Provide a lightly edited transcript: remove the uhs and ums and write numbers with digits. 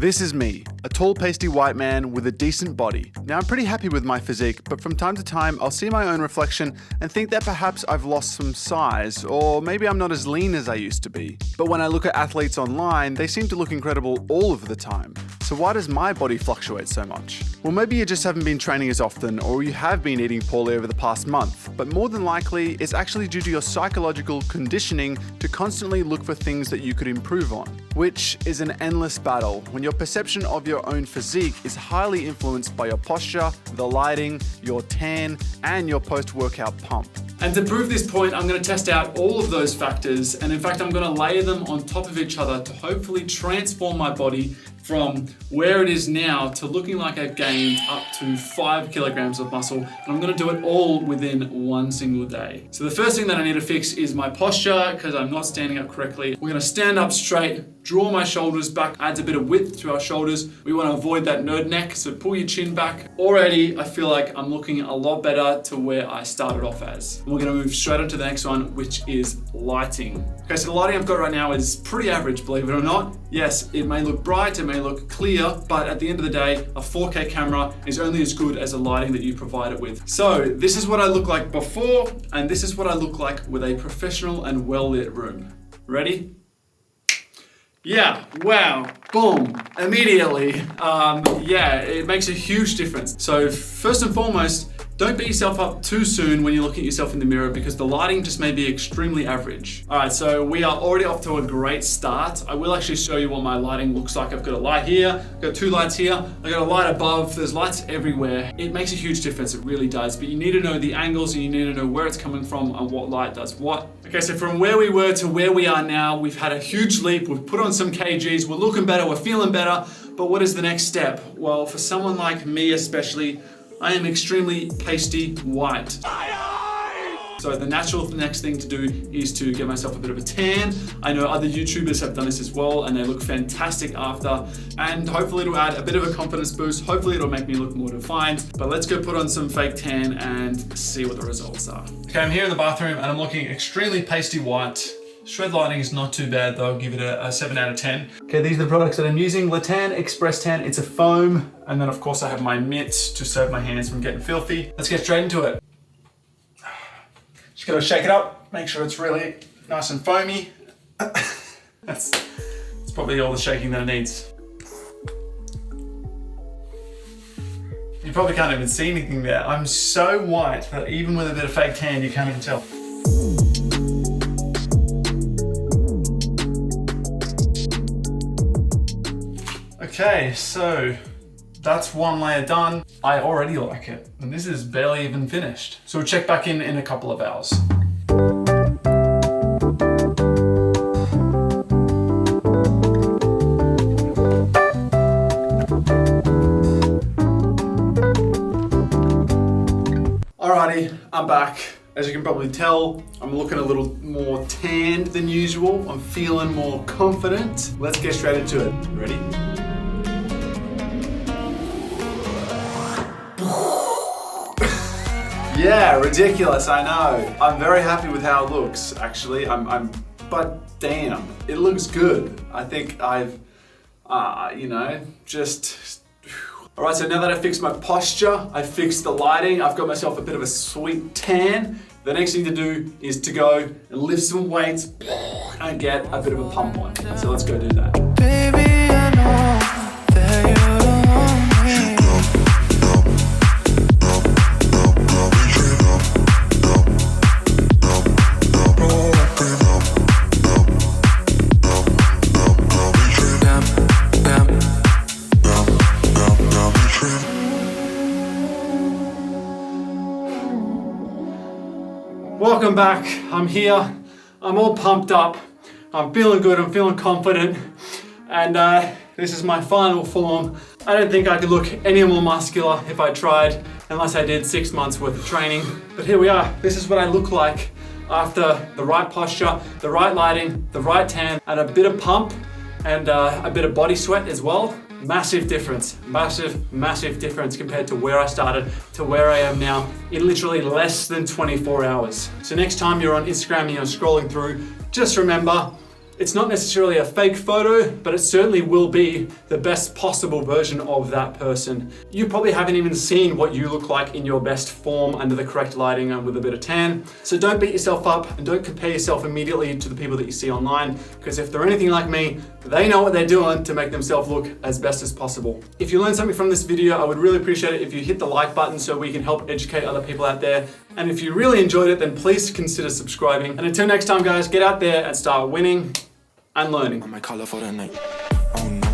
This is me, a tall, pasty white man with a decent body. Now, I'm pretty happy with my physique, but from time to time, I'll see my own reflection and think that perhaps I've lost some size, or maybe I'm not as lean as I used to be. But when I look at athletes online, they seem to look incredible all of the time. So why does my body fluctuate so much? Well, maybe you just haven't been training as often, or you have been eating poorly over the past month, but more than likely, it's actually due to your psychological conditioning to constantly look for things that you could improve on, which is an endless battle when your perception of your own physique is highly influenced by your posture, the lighting, your tan, and your post-workout pump. And to prove this point, I'm going to test out all of those factors, and in fact, I'm going to layer them on top of each other to hopefully transform my body from where it is now to looking like I've gained up to 5 kilograms of muscle, and I'm gonna do it all within one single day. So the first thing that I need to fix is my posture, because I'm not standing up correctly. We're gonna stand up straight, draw my shoulders back, adds a bit of width to our shoulders. We wanna avoid that nerd neck, so pull your chin back. Already, I feel like I'm looking a lot better to where I started off as. We're gonna move straight on to the next one, which is lighting. Okay, so the lighting I've got right now is pretty average, believe it or not. Yes, it may look bright, it may look clear, but at the end of the day, a 4K camera is only as good as the lighting that you provide it with. So this is what I look like before, and this is what I look like with a professional and well-lit room. Ready? Yeah, wow, boom, immediately. Yeah, it makes a huge difference. So first and foremost, don't beat yourself up too soon when you look at yourself in the mirror because the lighting just may be extremely average. All right, so we are already off to a great start. I will actually show you what my lighting looks like. I've got a light here, I've got 2 lights here, I've got a light above, there's lights everywhere. It makes a huge difference, it really does, but you need to know the angles and you need to know where it's coming from and what light does what. Okay, so from where we were to where we are now, we've had a huge leap, we've put on some kgs, we're looking better, we're feeling better, but what is the next step? Well, for someone like me especially, I am extremely pasty white. So the natural next thing to do is to get myself a bit of a tan. I know other YouTubers have done this as well and they look fantastic after, and hopefully it'll add a bit of a confidence boost. Hopefully it'll make me look more defined, but let's go put on some fake tan and see what the results are. Okay, I'm here in the bathroom and I'm looking extremely pasty white. Shred lighting is not too bad though, I'll give it a 7 out of 10. Okay, these are the products that I'm using. Latan Express Tan, it's a foam. And then of course I have my mitts to save my hands from getting filthy. Let's get straight into it. Just gotta shake it up, make sure it's really nice and foamy. That's probably all the shaking that it needs. You probably can't even see anything there. I'm so white that even with a bit of fake tan, you can't even tell. Okay, so that's one layer done. I already like it, and this is barely even finished. So we'll check back in a couple of hours. Alrighty, I'm back. As you can probably tell, I'm looking a little more tanned than usual. I'm feeling more confident. Let's get straight into it. Ready? Yeah, ridiculous, I know. I'm very happy with how it looks, actually. But damn, it looks good. I think I've, just... All right, so now that I fixed my posture, I fixed the lighting, I've got myself a bit of a sweet tan. The next thing to do is to go and lift some weights and get a bit of a pump on. So let's go do that. Baby, I know that you don't want me. Welcome back, I'm here, I'm all pumped up, I'm feeling good, I'm feeling confident, and this is my final form. I don't think I could look any more muscular if I tried, unless I did 6 months worth of training. But here we are, this is what I look like after the right posture, the right lighting, the right tan, and a bit of pump, and a bit of body sweat as well. Massive difference, massive difference compared to where I started to where I am now in literally less than 24 hours. So next time you're on Instagram and you're scrolling through, just remember, It's not necessarily a fake photo, but it certainly will be the best possible version of that person. You probably haven't even seen what you look like in your best form under the correct lighting and with a bit of tan. So don't beat yourself up and don't compare yourself immediately to the people that you see online, because if they're anything like me, they know what they're doing to make themselves look as best as possible. If you learned something from this video, I would really appreciate it if you hit the like button so we can help educate other people out there. And if you really enjoyed it, then please consider subscribing. And until next time, guys, get out there and start winning and learning. On my color for the night. Oh no.